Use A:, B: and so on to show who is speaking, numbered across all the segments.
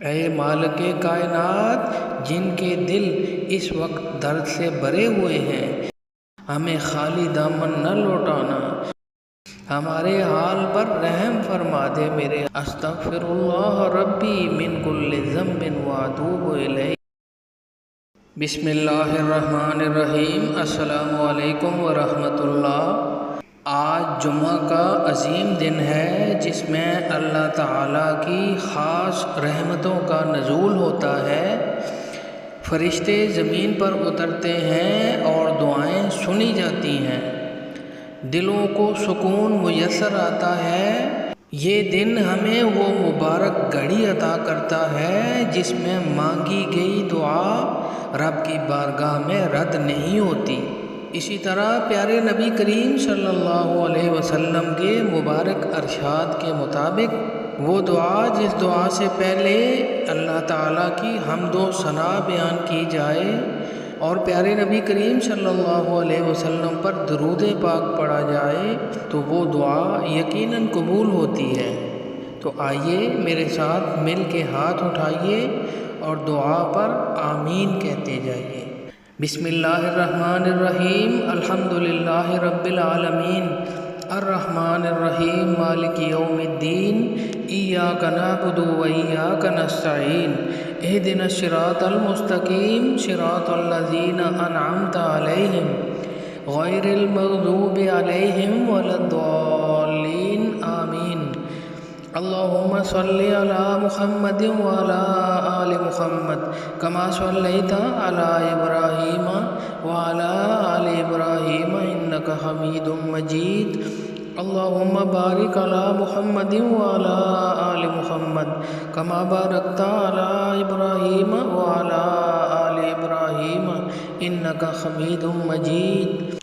A: اے مالک کائنات، جن کے دل اس وقت درد سے بھرے ہوئے ہیں، ہمیں خالی دامن نہ لوٹانا، ہمارے حال پر رحم فرما دے میرے استغفر اللہ ربی من کل ذنب واتوب الیہ۔ بسم اللہ الرحمن الرحیم۔ السلام علیکم ورحمۃ اللہ۔ آج جمعہ کا عظیم دن ہے جس میں اللہ تعالیٰ کی خاص رحمتوں کا نزول ہوتا ہے، فرشتے زمین پر اترتے ہیں اور دعائیں سنی جاتی ہیں، دلوں کو سکون میسر آتا ہے۔ یہ دن ہمیں وہ مبارک گھڑی عطا کرتا ہے جس میں مانگی گئی دعا رب کی بارگاہ میں رد نہیں ہوتی۔ اسی طرح پیارے نبی کریم صلی اللہ علیہ وسلم کے مبارک ارشاد کے مطابق وہ دعا جس دعا سے پہلے اللہ تعالیٰ کی حمد و ثنا بیان کی جائے اور پیارے نبی کریم صلی اللہ علیہ وسلم پر درود پاک پڑھا جائے تو وہ دعا یقیناً قبول ہوتی ہے۔ تو آئیے میرے ساتھ مل کے ہاتھ اٹھائیے اور دعا پر آمین کہتے جائیے۔ بسم اللہ الرحمن الرحیم۔ الحمد للہ رب العالمین، الرحمن الرحیم، مالک یوم الدین، ایاک نعبد و ایاک نستعین، اہدنا الصراط المستقیم، صراط الذین انعمت علیہم غیر المغضوب علیہم ولا الضالین، آمین۔ اللہم صلی علی محمد وعلی آل محمد کما صلیت علی ابراہیم وعلی آل ابراہیم انک حمید مجید۔ اللہم بارک علی محمد وعلی آل محمد کما بارکت علی ابراہیم وعلی آل ابراہیم انک حمید مجید۔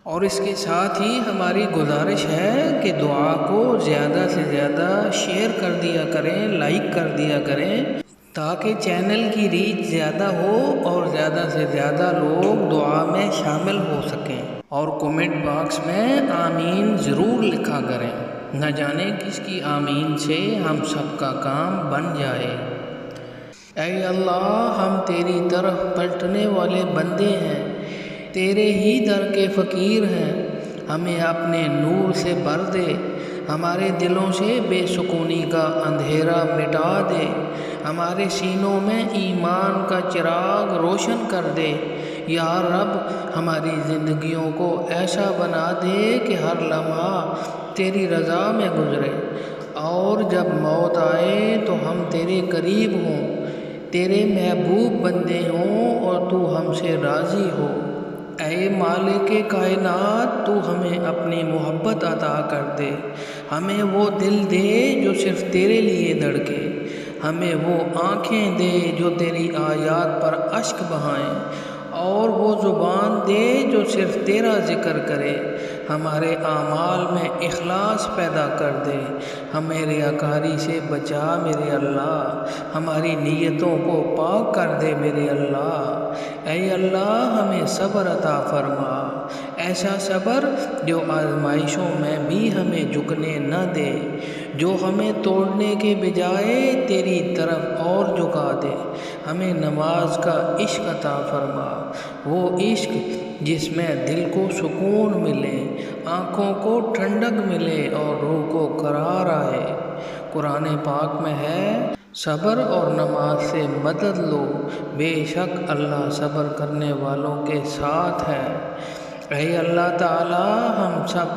A: اور اس کے ساتھ ہی ہماری گزارش ہے کہ دعا کو زیادہ سے زیادہ شیئر کر دیا کریں، لائک کر دیا کریں تاکہ چینل کی ریچ زیادہ ہو اور زیادہ سے زیادہ لوگ دعا میں شامل ہو سکیں، اور کومنٹ باکس میں آمین ضرور لکھا کریں، نہ جانے کس کی آمین سے ہم سب کا کام بن جائے۔ اے اللہ، ہم تیری طرف پلٹنے والے بندے ہیں، تیرے ہی در کے فقیر ہیں، ہمیں اپنے نور سے بھر دے، ہمارے دلوں سے بے سکونی کا اندھیرا مٹا دے، ہمارے سینوں میں ایمان کا چراغ روشن کر دے۔ یا رب، ہماری زندگیوں کو ایسا بنا دے کہ ہر لمحہ تیری رضا میں گزرے، اور جب موت آئے تو ہم تیرے قریب ہوں، تیرے محبوب بندے ہوں اور تو ہم سے راضی ہو۔ اے مالک کائنات، تو ہمیں اپنی محبت عطا کر دے، ہمیں وہ دل دے جو صرف تیرے لیے دھڑکے، ہمیں وہ آنکھیں دے جو تیری آیات پر اشک بہائیں، اور وہ زبان دے جو صرف تیرا ذکر کرے، ہمارے اعمال میں اخلاص پیدا کر دے، ہمیں ریاکاری سے بچا میرے اللہ، ہماری نیتوں کو پاک کر دے میرے اللہ۔ اے اللہ، ہمیں صبر عطا فرما، ایسا صبر جو آزمائشوں میں بھی ہمیں جھکنے نہ دے، جو ہمیں توڑنے کے بجائے تیری طرف اور جھکا دے۔ ہمیں نماز کا عشق عطا فرما، وہ عشق جس میں دل کو سکون ملے، آنکھوں کو ٹھنڈک ملے اور روح کو قرار آئے۔ قرآن پاک میں ہے، صبر اور نماز سے مدد لو، بے شک اللہ صبر کرنے والوں کے ساتھ ہے۔ اے اللہ تعالی، ہم سب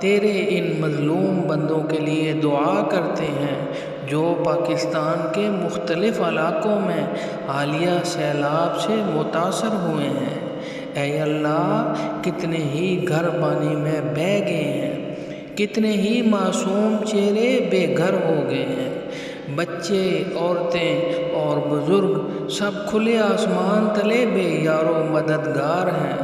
A: تیرے ان مظلوم بندوں کے لیے دعا کرتے ہیں جو پاکستان کے مختلف علاقوں میں حالیہ سیلاب سے متاثر ہوئے ہیں۔ اے اللہ، کتنے ہی گھر پانی میں بہہ گئے ہیں، کتنے ہی معصوم چہرے بے گھر ہو گئے ہیں، بچے، عورتیں اور بزرگ سب کھلے آسمان تلے بے یار و مددگار ہیں۔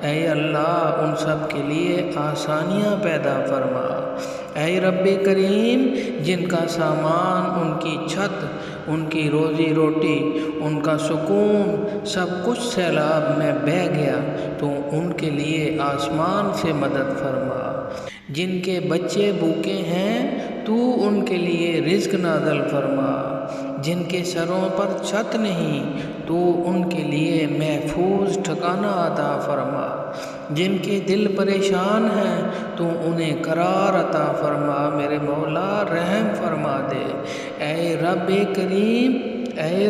A: اے اللہ، ان سب کے لیے آسانیاں پیدا فرما۔ اے رب کریم، جن کا سامان، ان کی چھت، ان کی روزی روٹی، ان کا سکون سب کچھ سیلاب میں بہہ گیا تو ان کے لیے آسمان سے مدد فرما۔ جن کے بچے بھوکے ہیں تو ان کے لیے رزق نازل فرما۔ جن کے سروں پر چھت نہیں تو ان کے لیے محفوظ ٹھکانہ عطا فرما، جن کے دل پریشان ہیں تو انہیں قرار عطا فرما، میرے مولا رحم فرما دے۔ اے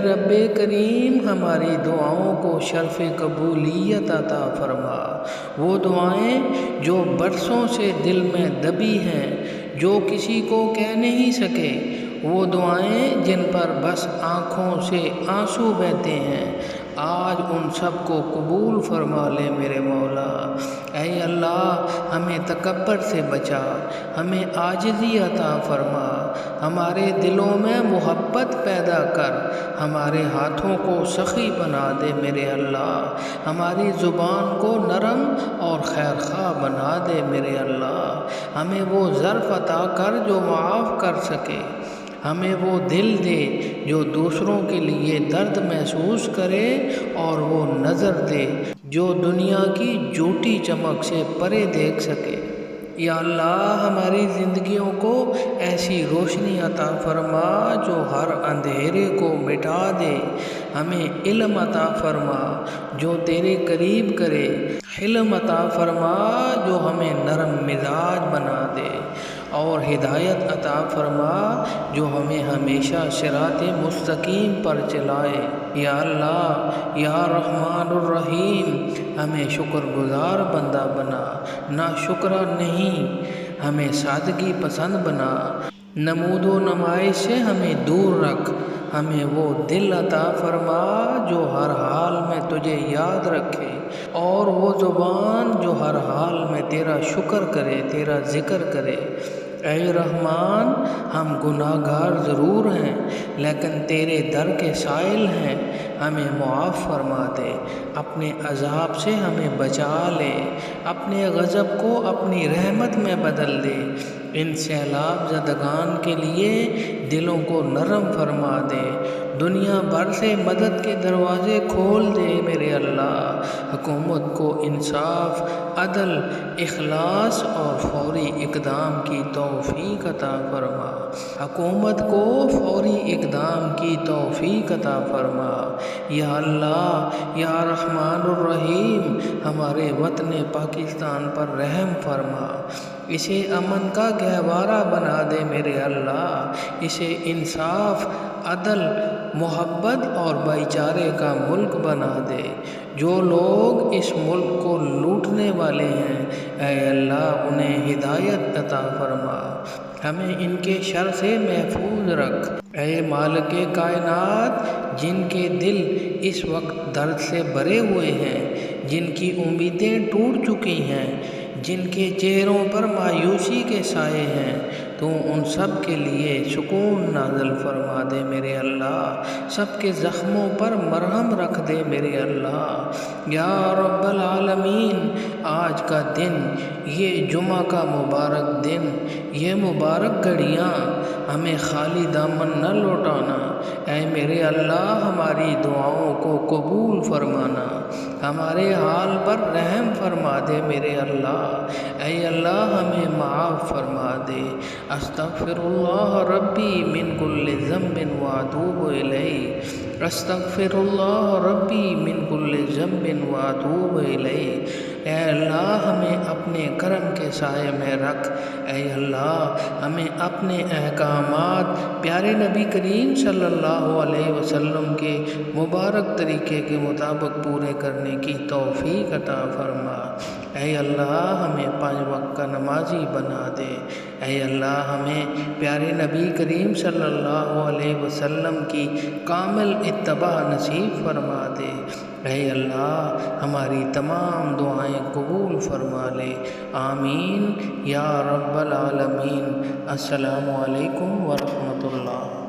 A: رب کریم ہماری دعاؤں کو شرف قبولیت عطا فرما، وہ دعائیں جو برسوں سے دل میں دبی ہیں، جو کسی کو کہہ نہیں سکے، وہ دعائیں جن پر بس آنکھوں سے آنسو بہتے ہیں، آج ان سب کو قبول فرما لے میرے مولا۔ اے اللہ ہمیں تکبر سے بچا، ہمیں عاجزی عطا فرما، ہمارے دلوں میں محبت پیدا کر، ہمارے ہاتھوں کو سخی بنا دے میرے اللہ، ہماری زبان کو نرم اور خیر خواہ بنا دے میرے اللہ، ہمیں وہ ظرف عطا کر جو معاف کر سکے، ہمیں وہ دل دے جو دوسروں کے لیے درد محسوس کرے، اور وہ نظر دے جو دنیا کی جھوٹی چمک سے پرے دیکھ سکے۔ یا اللہ ہماری زندگیوں کو ایسی روشنی عطا فرما جو ہر اندھیرے کو مٹا دے، ہمیں علم عطا فرما جو تیرے قریب کرے، حلم عطا فرما جو ہمیں نرم مزاج بنا دے، اور ہدایت عطا فرما جو ہمیں ہمیشہ صراط مستقیم پر چلائے۔ یا اللہ یا رحمان الرحیم ہمیں شکر گزار بندہ بنا، ناشکرا نہیں، ہمیں سادگی پسند بنا، نمود و نمائش سے ہمیں دور رکھ، ہمیں وہ دل عطا فرما جو ہر حال میں تجھے یاد رکھے، اور وہ زبان جو ہر حال میں تیرا شکر کرے، تیرا ذکر کرے۔ اے رحمان ہم گناہ گار ضرور ہیں لیکن تیرے در کے سائل ہیں، ہمیں معاف فرما دے، اپنے عذاب سے ہمیں بچا لے، اپنے غضب کو اپنی رحمت میں بدل دے، ان سیلاب زدگان کے لیے دلوں کو نرم فرما دے، دنیا بھر سے مدد کے دروازے کھول دے میرے اللہ، حکومت کو انصاف، عدل، اخلاص اور فوری اقدام کی توفیق عطا فرما، حکومت کو فوری اقدام کی توفیق عطا فرما۔ یا اللہ یا رحمان الرحیم ہمارے وطن پاکستان پر رحم فرما، اسے امن کا گہوارہ بنا دے میرے اللہ، اسے انصاف، عدل، محبت اور بھائی چارے کا ملک بنا دے۔ جو لوگ اس ملک کو لوٹنے والے ہیں اے اللہ انہیں ہدایت عطا فرما، ہمیں ان کے شر سے محفوظ رکھ۔ اے مالک کائنات جن کے دل اس وقت درد سے بھرے ہوئے ہیں، جن کی امیدیں ٹوٹ چکی ہیں، جن کے چہروں پر مایوسی کے سائے ہیں، تو ان سب کے لیے سکون نازل فرما دے میرے اللہ، سب کے زخموں پر مرہم رکھ دے میرے اللہ۔ یا رب العالمین آج کا دن، یہ جمعہ کا مبارک دن، یہ مبارک گھڑیاں ہمیں خالی دامن نہ لوٹانا، اے میرے اللہ ہماری دعاؤں کو قبول فرمانا، ہمارے حال پر رحم فرما دے میرے اللہ، اے اللہ ہمیں معاف فرما دے۔ استغفر اللہ ربی من کل ذنب واتوب الیہ، استغفر اللہ ربی من کل ذنب واتوب الیہ۔ اے اللہ ہمیں اپنے کرم کے سائے میں رکھ، اے اللہ ہمیں اپنے احکامات پیارے نبی کریم صلی اللہ علیہ وسلم کے مبارک طریقے کے مطابق پورے کرنے کی توفیق عطا فرما۔ اے اللہ ہمیں 5 وقت کا نمازی بنا دے، اے اللہ ہمیں پیارے نبی کریم صلی اللہ علیہ وسلم کی کامل اتباع نصیب فرما دے، اے اللہ ہماری تمام دعائیں قبول فرما لے، آمین یا رب العالمین۔ السلام علیکم ورحمۃ اللہ۔